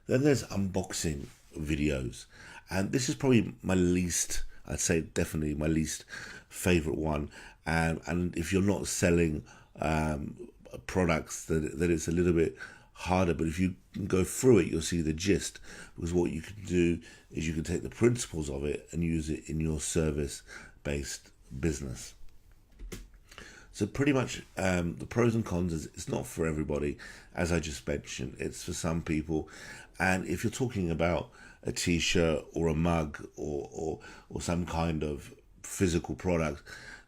Then there's unboxing videos, and this is probably my least, I'd say definitely my least favorite one. And if you're not selling products, that it's a little bit harder. But if you go through it, you'll see the gist. Because what you can do is you can take the principles of it and use it in your service-based business. So pretty much the pros and cons is it's not for everybody, as I just mentioned. It's for some people, and if you're talking about a T-shirt or a mug or some kind of physical product,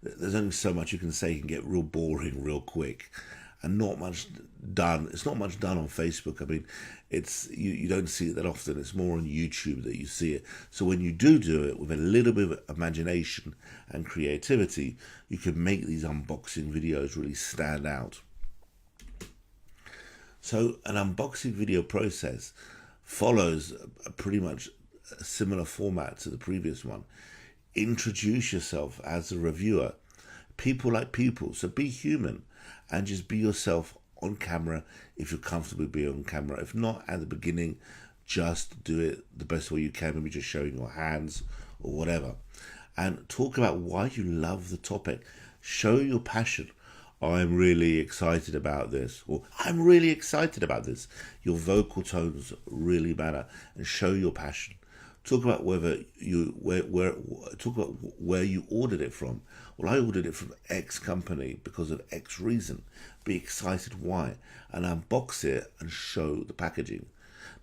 there's only so much you can say. You can get real boring real quick, and not much done. It's not much done on Facebook. I mean, it's you don't see it that often. It's more on YouTube that you see it. So when you do it with a little bit of imagination and creativity, you can make these unboxing videos really stand out. So an unboxing video process follows a pretty much a similar format to the previous one. Introduce yourself as a reviewer. People like people, so be human and just be yourself on camera if you're comfortable being on camera. If not, at the beginning, just do it the best way you can, maybe just showing your hands or whatever. And talk about why you love the topic. Show your passion. I'm really excited about this, or I'm really excited about this. Your vocal tones really matter, and show your passion. Talk about whether you talk about where you ordered it from. Well, I ordered it from X company because of X reason. Be excited why, and unbox it and show the packaging.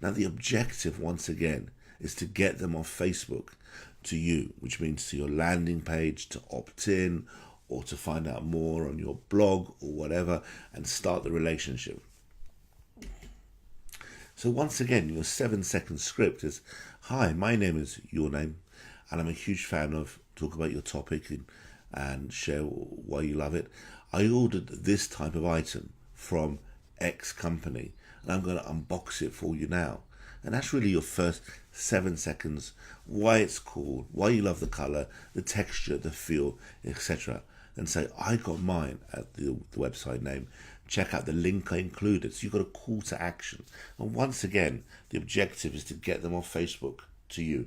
Now the objective, once again, is to get them off Facebook to you, which means to your landing page, to opt in, or to find out more on your blog or whatever, and start the relationship. So once again, your 7-second script is, hi, my name is your name, and I'm a huge fan of talk about your topic and share why you love it. I ordered this type of item from X company, and I'm going to unbox it for you now. And that's really your first 7 seconds, why it's cool, why you love the color, the texture, the feel, etc. And say, I got mine at the website name. Check out the link I included. So you've got a call to action. And once again, the objective is to get them off Facebook to you.